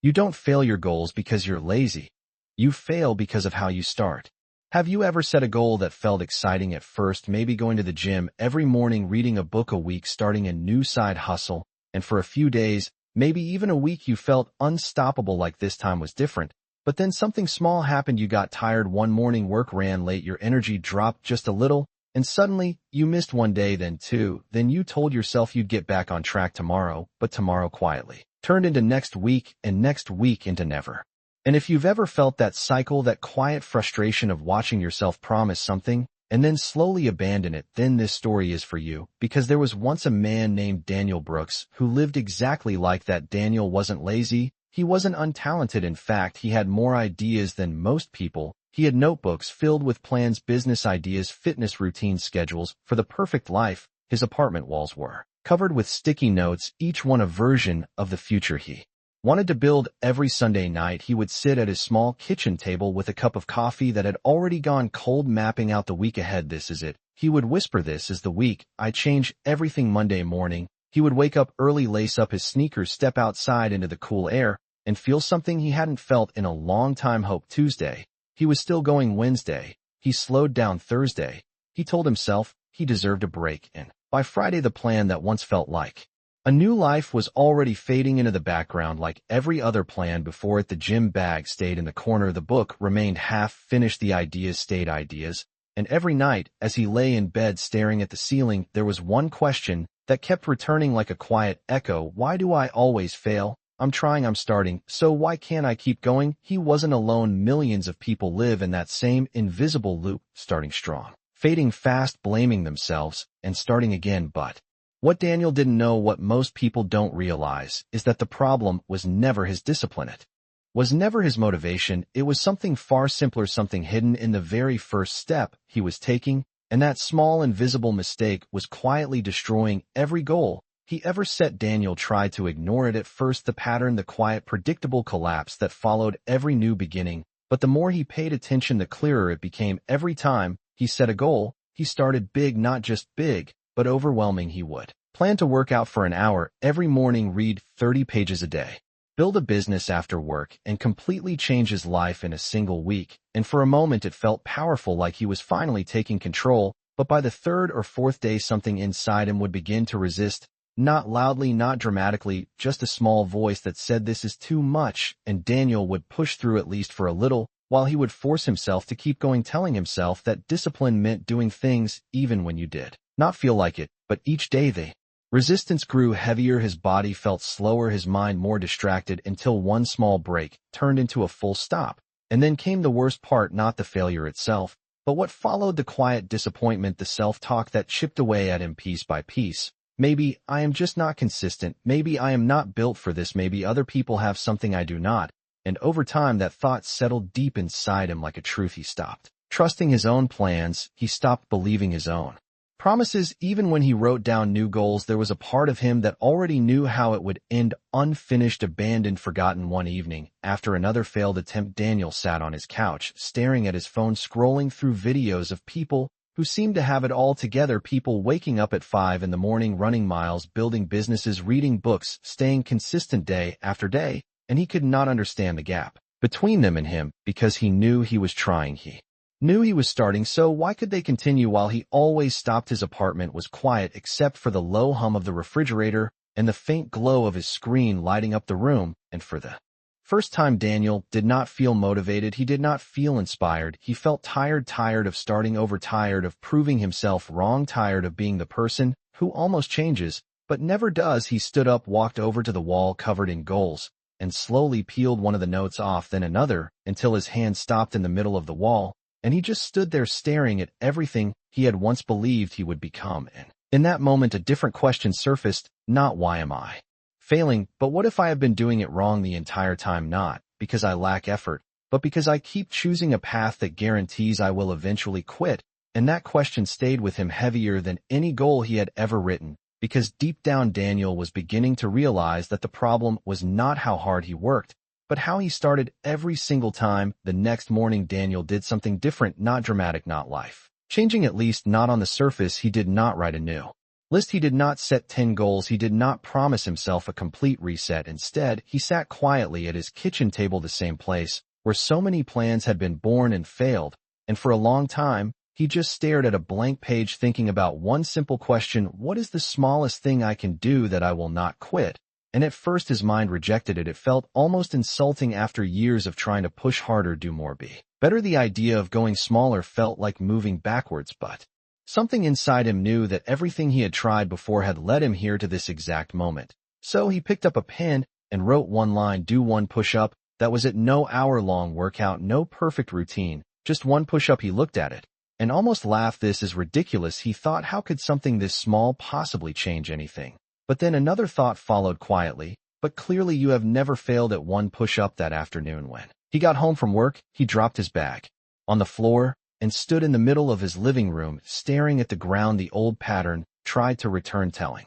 You don't fail your goals because you're lazy. You fail because of how you start. Have you ever set a goal that felt exciting at first, maybe going to the gym every morning, reading a book a week, starting a new side hustle, and for a few days, maybe even a week, you felt unstoppable, like this time was different, but then something small happened, you got tired one morning, work ran late, your energy dropped just a little, and suddenly, you missed one day, then two, then you told yourself you'd get back on track tomorrow, but tomorrow quietly turned into next week and next week into never. And if you've ever felt that cycle, that quiet frustration of watching yourself promise something and then slowly abandon it, then this story is for you, because there was once a man named Daniel Brooks who lived exactly like that. Daniel wasn't lazy, he wasn't untalented, in fact, he had more ideas than most people. He had notebooks filled with plans, business ideas, fitness routines, schedules for the perfect life. His apartment walls were covered with sticky notes, each one a version of the future he wanted to build. Every Sunday night, he would sit at his small kitchen table with a cup of coffee that had already gone cold, mapping out the week ahead. This is it, he would whisper, this is the week. I change everything. Monday morning, he would wake up early, lace up his sneakers, step outside into the cool air, and feel something he hadn't felt in a long time. Hope. Tuesday, he was still going. Wednesday, he slowed down. Thursday, he told himself he deserved a break, and by Friday, the plan that once felt like a new life was already fading into the background like every other plan before it. The gym bag stayed in the corner, the book remained half finished, the ideas stayed ideas, and every night, as he lay in bed staring at the ceiling, there was one question that kept returning like a quiet echo. Why do I always fail? I'm trying, I'm starting, so why can't I keep going? He wasn't alone. Millions of people live in that same invisible loop, starting strong, fading fast, blaming themselves, and starting again. But what Daniel didn't know, what most people don't realize, is that the problem was never his discipline. It was never his motivation. It was something far simpler, something hidden in the very first step he was taking, and that small invisible mistake was quietly destroying every goal he ever set. Daniel tried to ignore it at first, the pattern, the quiet, predictable collapse that followed every new beginning, but the more he paid attention, the clearer it became. Every time he set a goal, he started big, not just big, but overwhelming. He would plan to work out for an hour every morning, read 30 pages a day, build a business after work, and completely change his life in a single week. And for a moment it felt powerful, like he was finally taking control, but by the third or fourth day something inside him would begin to resist, not loudly, not dramatically, just a small voice that said this is too much, and Daniel would push through at least for a little, while he would force himself to keep going, telling himself that discipline meant doing things even when you did not feel like it. But each day the resistance grew heavier, his body felt slower, his mind more distracted, until one small break turned into a full stop. And then came the worst part, not the failure itself, but what followed, the quiet disappointment, the self-talk that chipped away at him piece by piece. Maybe I am just not consistent, maybe I am not built for this, maybe other people have something I do not. And over time that thought settled deep inside him like a truth. He stopped trusting his own plans, he stopped believing his own promises. Even when he wrote down new goals, there was a part of him that already knew how it would end, unfinished, abandoned, forgotten. One evening, after another failed attempt, Daniel sat on his couch, staring at his phone, scrolling through videos of people who seemed to have it all together, people waking up at 5 in the morning, running miles, building businesses, reading books, staying consistent day after day, and he could not understand the gap between them and him, because he knew he was trying, he knew he was starting, so why could they continue while he always stopped? His apartment was quiet except for the low hum of the refrigerator and the faint glow of his screen lighting up the room, and for the first time Daniel did not feel motivated, he did not feel inspired. He felt tired, tired of starting over, tired of proving himself wrong, tired of being the person who almost changes, but never does. He stood up, walked over to the wall covered in goals, and slowly peeled one of the notes off, then another, until his hand stopped in the middle of the wall, and he just stood there staring at everything he had once believed he would become. And in that moment, a different question surfaced, not why am I failing, but what if I have been doing it wrong the entire time, not because I lack effort, but because I keep choosing a path that guarantees I will eventually quit. And that question stayed with him heavier than any goal he had ever written, because deep down Daniel was beginning to realize that the problem was not how hard he worked, but how he started every single time. The next morning Daniel did something different, not dramatic, not life changing, at least not on the surface. He did not write a new list. He did not set 10 goals. He did not promise himself a complete reset. Instead, he sat quietly at his kitchen table, the same place where so many plans had been born and failed, and for a long time, he just stared at a blank page thinking about one simple question: what is the smallest thing I can do that I will not quit? And at first his mind rejected it. It felt almost insulting after years of trying to push harder, do more, be better. The idea of going smaller felt like moving backwards, but something inside him knew that everything he had tried before had led him here to this exact moment. So he picked up a pen and wrote one line: do one push-up. That was it. No hour-long workout, no perfect routine, just one push-up. He looked at it and almost laughed. This is ridiculous, he thought. How could something this small possibly change anything? But then another thought followed quietly: but clearly you have never failed at one push-up. That afternoon when he got home from work, he dropped his bag on the floor and stood in the middle of his living room, staring at the ground. The old pattern tried to return, telling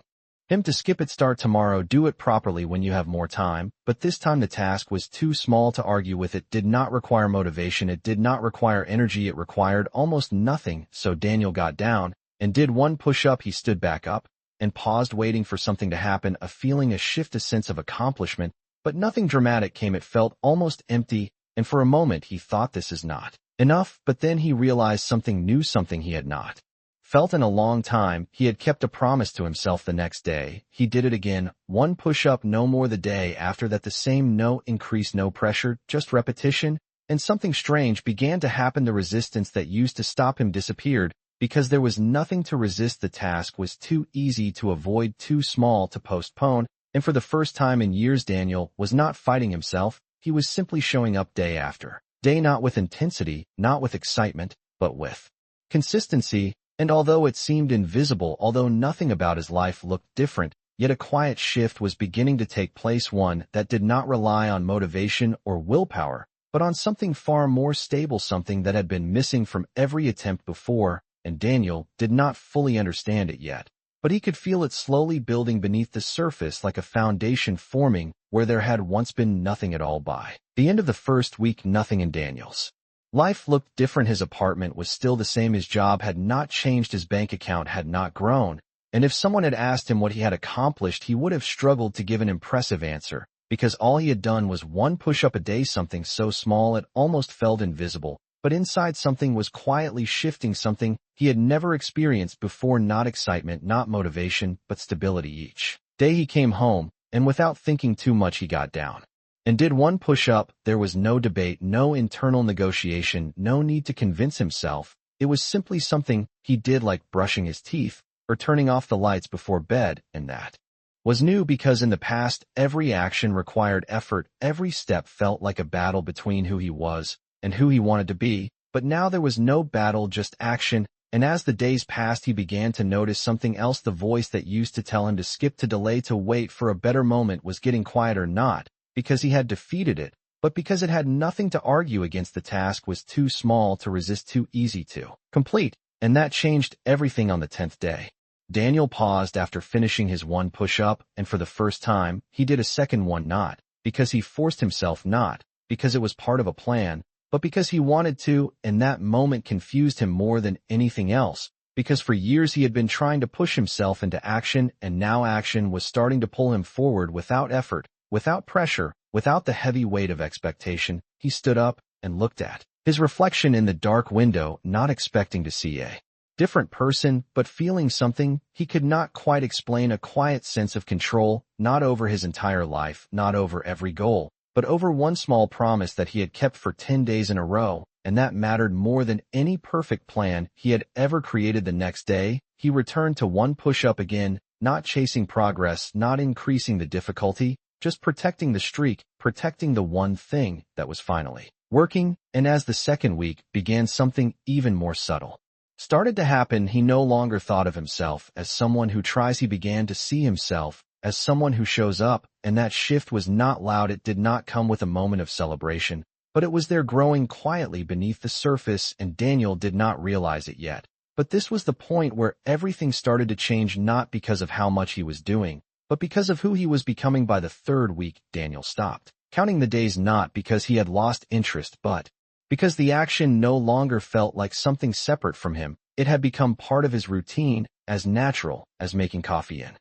him to skip it, start tomorrow, do it properly when you have more time. But this time the task was too small to argue with. It did not require motivation. It did not require energy. It required almost nothing. So Daniel got down and did one push-up. He stood back up and paused, waiting for something to happen, a feeling, a shift, a sense of accomplishment. But nothing dramatic came. It felt almost empty, and for a moment he thought, this is not enough. But then he realized something new, something he had not felt in a long time. He had kept a promise to himself. The next day, he did it again, one push-up, no more. The day after that, the same, no increase, no pressure, just repetition. And something strange began to happen. The resistance that used to stop him disappeared, because there was nothing to resist. The task was too easy to avoid, too small to postpone, and for the first time in years, Daniel was not fighting himself. He was simply showing up day after day, not with intensity, not with excitement, but with consistency. And although it seemed invisible, although nothing about his life looked different, yet a quiet shift was beginning to take place, one that did not rely on motivation or willpower, but on something far more stable, something that had been missing from every attempt before. And Daniel did not fully understand it yet, but he could feel it slowly building beneath the surface, like a foundation forming where there had once been nothing at all. By the end of the first week, nothing in Daniel's life looked different. His apartment was still the same, his job had not changed, his bank account had not grown, and if someone had asked him what he had accomplished, he would have struggled to give an impressive answer, because all he had done was one push-up a day, something so small it almost felt invisible. But inside, something was quietly shifting, something he had never experienced before. Not excitement, not motivation, but stability. Each day he came home, and without thinking too much, he got down and did one push-up. There was no debate, no internal negotiation, no need to convince himself. It was simply something he did, like brushing his teeth or turning off the lights before bed, and that was new, because in the past, every action required effort. Every step felt like a battle between who he was and who he wanted to be. But now there was no battle, just action. And as the days passed, he began to notice something else. The voice that used to tell him to skip, to delay, to wait for a better moment was getting quieter, not because he had defeated it, but because it had nothing to argue against. The task was too small to resist, too easy to complete. And that changed everything. On the 10th day, Daniel paused after finishing his one push-up, and for the first time, he did a second one, not because he forced himself, not because it was part of a plan, but because he wanted to. And that moment confused him more than anything else, because for years he had been trying to push himself into action, and now action was starting to pull him forward without effort, without pressure, without the heavy weight of expectation. He stood up and looked at his reflection in the dark window, not expecting to see a different person, but feeling something he could not quite explain, a quiet sense of control, not over his entire life, not over every goal, but over one small promise that he had kept for 10 days in a row, and that mattered more than any perfect plan he had ever created. The next day, he returned to one push-up again, not chasing progress, not increasing the difficulty, just protecting the streak, protecting the one thing that was finally working. And as the second week began, something even more subtle started to happen. He no longer thought of himself as someone who tries. He began to see himself as someone who shows up, and that shift was not loud. It did not come with a moment of celebration, but it was there, growing quietly beneath the surface, and Daniel did not realize it yet. But this was the point where everything started to change, not because of how much he was doing, but because of who he was becoming. By the third week, Daniel stopped counting the days, not because he had lost interest, but because the action no longer felt like something separate from him. It had become part of his routine, as natural as making coffee in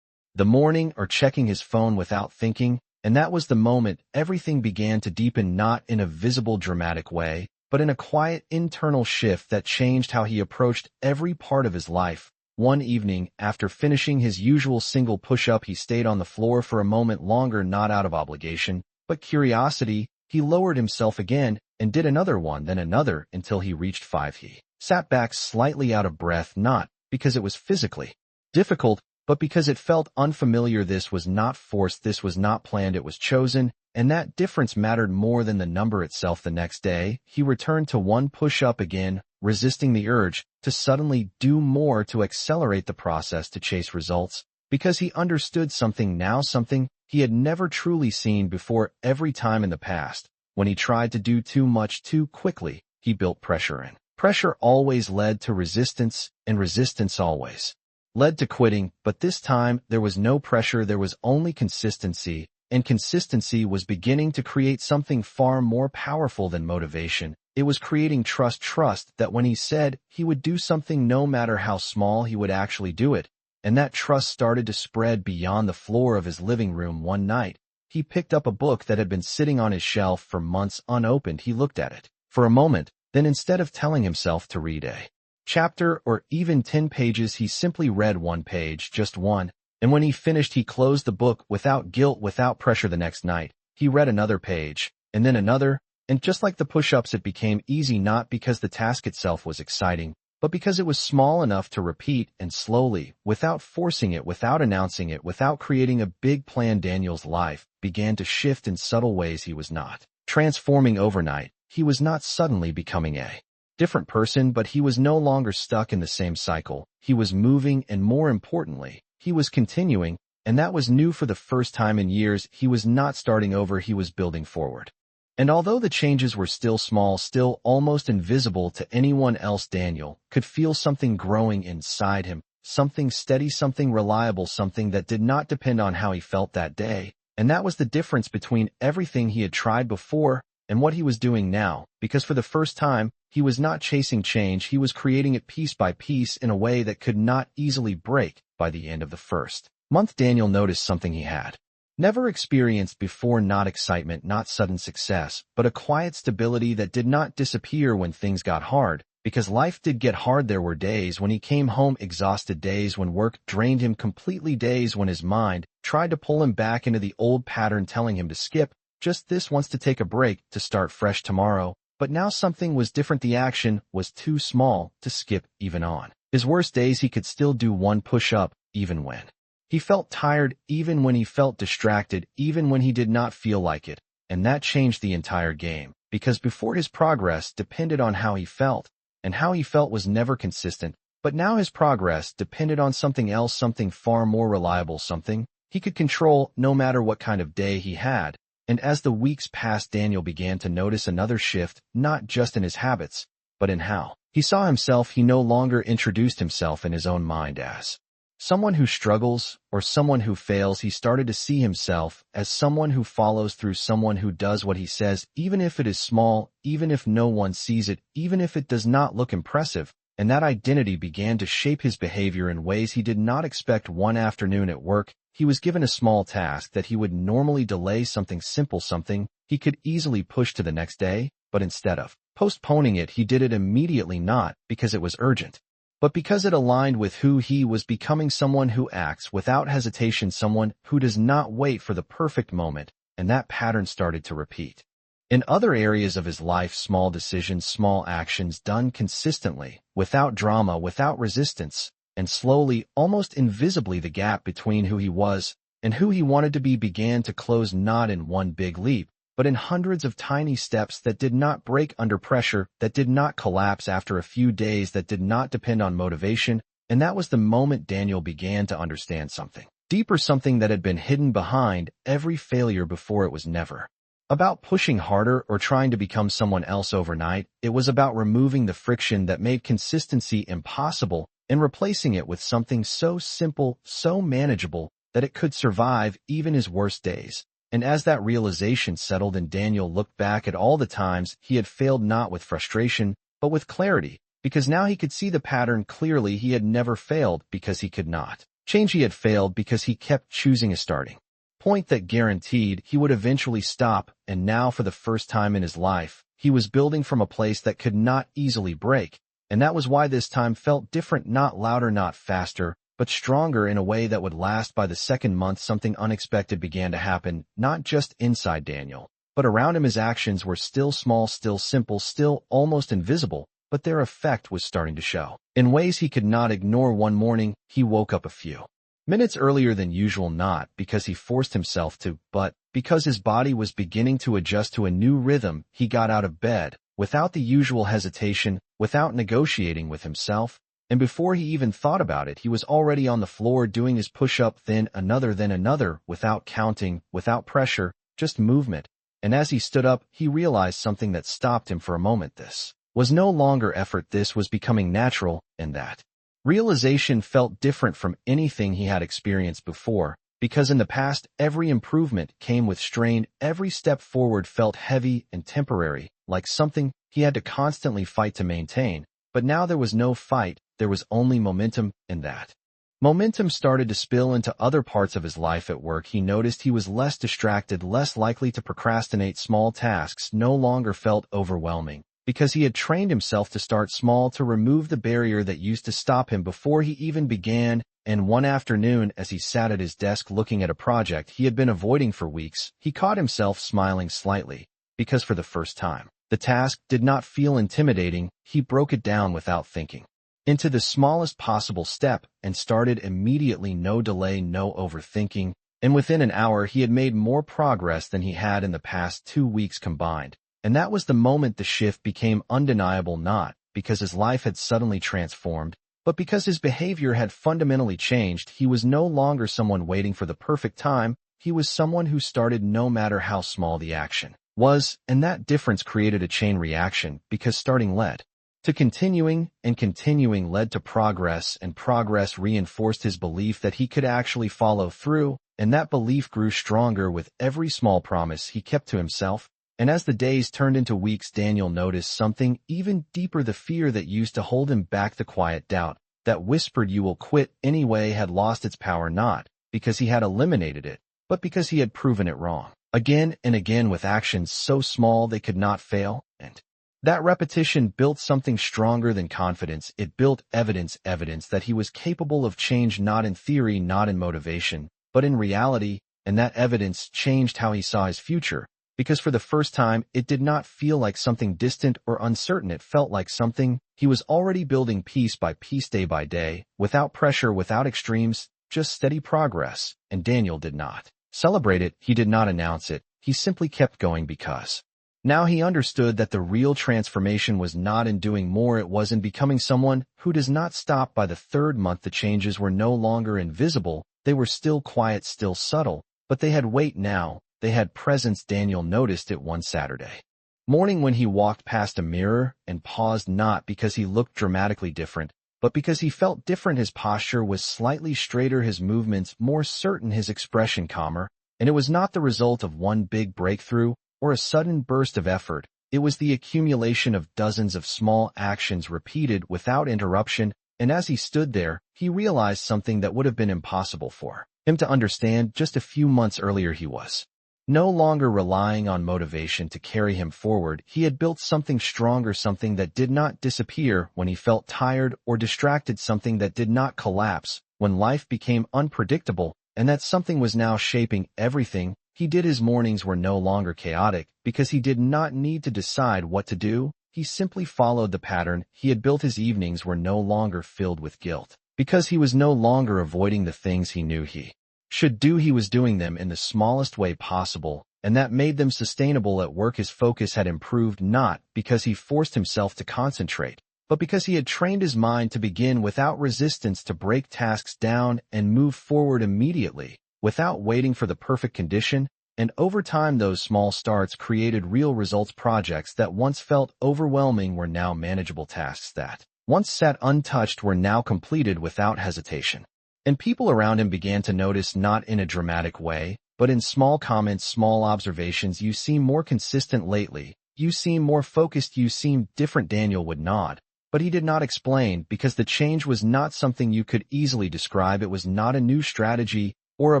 the morning or checking his phone without thinking, and that was the moment everything began to deepen, not in a visible dramatic way, but in a quiet internal shift that changed how he approached every part of his life. One evening, after finishing his usual single push-up, he stayed on the floor for a moment longer, not out of obligation, but curiosity. He lowered himself again and did another one, then another, until he reached 5. He sat back slightly out of breath, not because it was physically difficult, but because it felt unfamiliar. This was not forced, this was not planned, it was chosen, and that difference mattered more than the number itself. The next day, he returned to one push-up again, resisting the urge to suddenly do more, to accelerate the process, to chase results, because he understood something now, something he had never truly seen before. Every time in the past, when he tried to do too much too quickly, he built pressure, and pressure always led to resistance, and resistance always led to quitting. But this time, there was no pressure, there was only consistency, and consistency was beginning to create something far more powerful than motivation. It was creating trust, trust that when he said he would do something, no matter how small, he would actually do it. And that trust started to spread beyond the floor of his living room. One night, he picked up a book that had been sitting on his shelf for months unopened. He looked at it for a moment, then instead of telling himself to read a chapter or even 10 pages, he simply read one page, just one. And when he finished, he closed the book without guilt, without pressure. The next night, he read another page, and then another, and just like the push-ups, it became easy, not because the task itself was exciting, but because it was small enough to repeat. And slowly, without forcing it, without announcing it, without creating a big plan, Daniel's life began to shift in subtle ways. He was not transforming overnight. He was not suddenly becoming a different person, but he was no longer stuck in the same cycle. He was moving, and more importantly, he was continuing, and that was new for the first time in years. He was not starting over, he was building forward. And although the changes were still small, still almost invisible to anyone else, Daniel could feel something growing inside him, something steady, something reliable, something that did not depend on how he felt that day. And that was the difference between everything he had tried before and what he was doing now, because for the first time, he was not chasing change, he was creating it piece by piece in a way that could not easily break. By the end of the first month, Daniel noticed something he had never experienced before, not excitement, not sudden success, but a quiet stability that did not disappear when things got hard, because life did get hard. There were days when he came home exhausted, days when work drained him completely, days when his mind tried to pull him back into the old pattern, telling him to skip just this once, to take a break, to start fresh tomorrow. But now something was different. The action was too small to skip. Even on his worst days, he could still do one push-up, even when he felt tired, even when he felt distracted, even when he did not feel like it. And that changed the entire game, because before, his progress depended on how he felt, and how he felt was never consistent. But now his progress depended on something else, something far more reliable, something he could control no matter what kind of day he had. And as the weeks passed, Daniel began to notice another shift, not just in his habits, but in how he saw himself. He no longer introduced himself in his own mind as someone who struggles or someone who fails. He started to see himself as someone who follows through, someone who does what he says, even if it is small, even if no one sees it, even if it does not look impressive. And that identity began to shape his behavior in ways he did not expect. One afternoon at work, he was given a small task that he would normally delay, something simple, something he could easily push to the next day, but instead of postponing it, he did it immediately, not because it was urgent, but because it aligned with who he was becoming, someone who acts without hesitation, someone who does not wait for the perfect moment. And that pattern started to repeat in other areas of his life, small decisions, small actions done consistently, without drama, without resistance. And slowly, almost invisibly, the gap between who he was and who he wanted to be began to close, not in one big leap, but in hundreds of tiny steps that did not break under pressure, that did not collapse after a few days, that did not depend on motivation. And that was the moment Daniel began to understand something deeper, something that had been hidden behind every failure before. It was never about pushing harder or trying to become someone else overnight. It was about removing the friction that made consistency impossible and replacing it with something so simple, so manageable, that it could survive even his worst days. And as that realization settled in, Daniel looked back at all the times he had failed, not with frustration, but with clarity. because now he could see the pattern clearly. He had never failed because he could not change. He had failed because he kept choosing a starting point that guaranteed he would eventually stop, and now for the first time in his life, he was building from a place that could not easily break, and that was why this time felt different, not louder, not faster, but stronger in a way that would last. By the second month, something unexpected began to happen, not just inside Daniel, but around him. His actions were still small, still simple, still almost invisible, but their effect was starting to show in ways he could not ignore. One morning, he woke up a few minutes earlier than usual, not because he forced himself to, but because his body was beginning to adjust to a new rhythm. He got out of bed, without the usual hesitation, without negotiating with himself, and before he even thought about it, he was already on the floor doing his push-up, then another, without counting, without pressure, just movement. And as he stood up, he realized something that stopped him for a moment. This was no longer effort, this was becoming natural, and that realization felt different from anything he had experienced before, because in the past, every improvement came with strain. Every step forward felt heavy and temporary, like something he had to constantly fight to maintain. But now there was no fight, there was only momentum, and that momentum started to spill into other parts of his life. At work, he noticed he was less distracted, less likely to procrastinate. Small tasks no longer felt overwhelming, because he had trained himself to start small, to remove the barrier that used to stop him before he even began. And one afternoon, as he sat at his desk looking at a project he had been avoiding for weeks, he caught himself smiling slightly, because for the first time, the task did not feel intimidating. He broke it down without thinking, into the smallest possible step, and started immediately. No delay, no overthinking, and within an hour he had made more progress than he had in the past 2 weeks combined. And that was the moment the shift became undeniable, not because his life had suddenly transformed, but because his behavior had fundamentally changed. He was no longer someone waiting for the perfect time, he was someone who started no matter how small the action was, and that difference created a chain reaction, because starting led to continuing, and continuing led to progress, and progress reinforced his belief that he could actually follow through, and that belief grew stronger with every small promise he kept to himself. And as the days turned into weeks, Daniel noticed something even deeper. The fear that used to hold him back, the quiet doubt that whispered, "You will quit anyway," had lost its power, not because he had eliminated it, but because he had proven it wrong again and again with actions so small they could not fail. And that repetition built something stronger than confidence. It built evidence that he was capable of change, not in theory, not in motivation, but in reality. And that evidence changed how he saw his future, because for the first time, it did not feel like something distant or uncertain. It felt like something he was already building, piece by piece, day by day, without pressure, without extremes, just steady progress. And Daniel did not celebrate it, he did not announce it, he simply kept going, because now he understood that the real transformation was not in doing more, it was in becoming someone who does not stop. By the third month, the changes were no longer invisible, they were still quiet, still subtle, but they had weight now. They had presence. Daniel noticed it one Saturday morning when he walked past a mirror and paused, not because he looked dramatically different, but because he felt different. His posture was slightly straighter, his movements more certain, his expression calmer, and it was not the result of one big breakthrough or a sudden burst of effort. It was the accumulation of dozens of small actions repeated without interruption. And as he stood there, he realized something that would have been impossible for him to understand just a few months earlier. He was no longer relying on motivation to carry him forward. He had built something stronger, something that did not disappear when he felt tired or distracted, something that did not collapse when life became unpredictable, and that something was now shaping everything he did. His mornings were no longer chaotic, because he did not need to decide what to do. He simply followed the pattern he had built. His evenings were no longer filled with guilt, because he was no longer avoiding the things he knew he should do. He was doing them in the smallest way possible, and that made them sustainable. At work, his focus had improved, not because he forced himself to concentrate, but because he had trained his mind to begin without resistance, to break tasks down and move forward immediately, without waiting for the perfect condition. And over time, those small starts created real results. Projects that once felt overwhelming were now manageable. Tasks that once sat untouched were now completed without hesitation. And people around him began to notice, not in a dramatic way, but in small comments, small observations. "You seem more consistent lately. You seem more focused. You seem different." Daniel would nod, But he did not explain because the change was not something you could easily describe. It was not a new strategy or a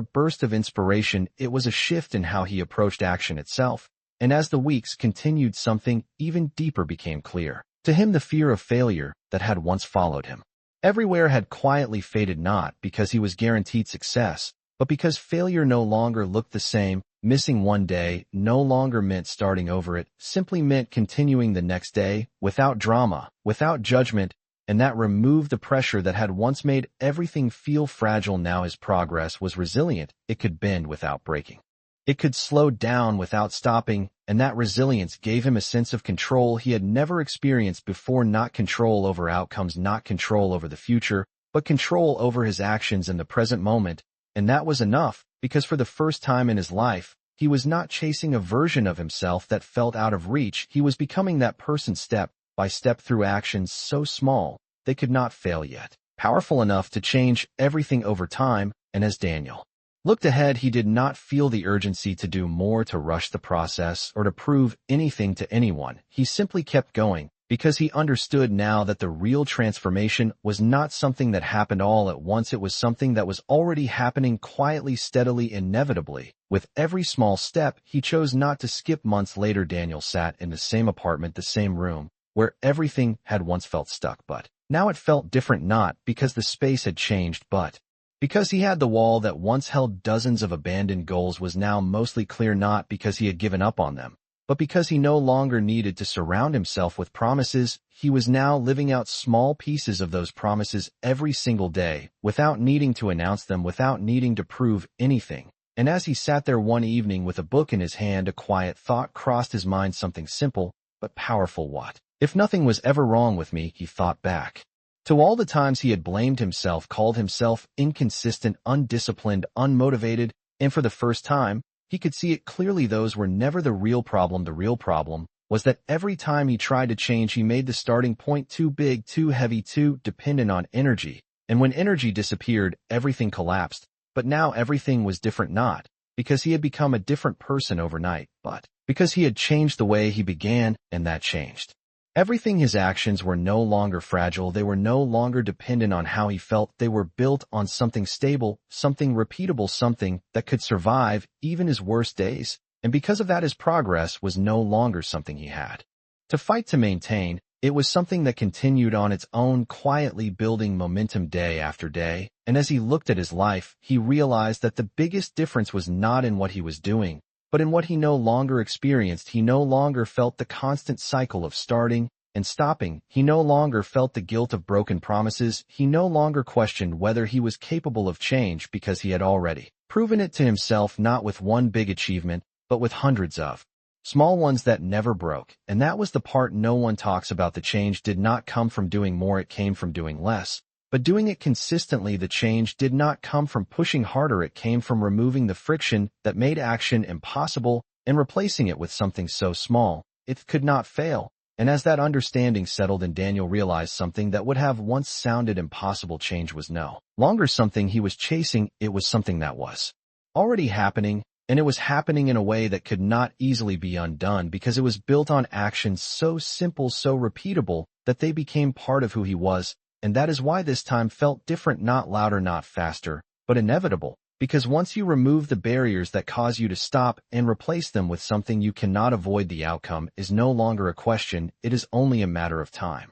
burst of inspiration. It was a shift in how he approached action itself. And as the weeks continued, something even deeper became clear. To him, the fear of failure that had once followed him everywhere had quietly faded, not because he was guaranteed success, but because failure no longer looked the same. Missing one day no longer meant starting over. It simply meant continuing the next day, without drama, without judgment, and that removed the pressure that had once made everything feel fragile. Now his progress was resilient. It could bend without breaking. It could slow down without stopping, and that resilience gave him a sense of control he had never experienced before. Not control over outcomes, not control over the future, but control over his actions in the present moment. And that was enough, because for the first time in his life, he was not chasing a version of himself that felt out of reach. He was becoming that person step by step through actions so small they could not fail yet, powerful enough to change everything over time. And as Daniel looked ahead, he did not feel the urgency to do more, to rush the process, or to prove anything to anyone. He simply kept going, because he understood now that the real transformation was not something that happened all at once. It was something that was already happening quietly, steadily, inevitably. With every small step, he chose not to skip. Months later, Daniel sat in the same apartment, the same room, where everything had once felt stuck. But now it felt different, not because the space had changed, but because he had the wall that once held dozens of abandoned goals was now mostly clear. Not because he had given up on them, but because he no longer needed to surround himself with promises. He was now living out small pieces of those promises every single day, without needing to announce them, without needing to prove anything. And as he sat there one evening with a book in his hand, a quiet thought crossed his mind, something simple but powerful. What if nothing was ever wrong with me? He thought back to all the times he had blamed himself, called himself inconsistent, undisciplined, unmotivated, and for the first time, he could see it clearly. Those were never the real problem. The real problem was that every time he tried to change, he made the starting point too big, too heavy, too dependent on energy. And when energy disappeared, everything collapsed. But now everything was different, not because he had become a different person overnight, but because he had changed the way he began, and that changed everything. His actions were no longer fragile. They were no longer dependent on how he felt. They were built on something stable, something repeatable, something that could survive even his worst days. And because of that, his progress was no longer something he had to fight to maintain. It was something that continued on its own, quietly building momentum day after day. And as he looked at his life, he realized that the biggest difference was not in what he was doing, but in what he no longer experienced. He no longer felt the constant cycle of starting and stopping. He no longer felt the guilt of broken promises. He no longer questioned whether he was capable of change, because he had already proven it to himself, not with one big achievement, but with hundreds of small ones that never broke. And that was the part no one talks about. The change did not come from doing more, it came from doing less, but doing it consistently. The change did not come from pushing harder, it came from removing the friction that made action impossible and replacing it with something so small it could not fail. And as that understanding settled in, Daniel realized something that would have once sounded impossible. Change was no longer something he was chasing, it was something that was already happening, and it was happening in a way that could not easily be undone, because it was built on actions so simple, so repeatable, that they became part of who he was. And that is why this time felt different, not louder, not faster, but inevitable. Because once you remove the barriers that cause you to stop and replace them with something you cannot avoid, the outcome is no longer a question, it is only a matter of time.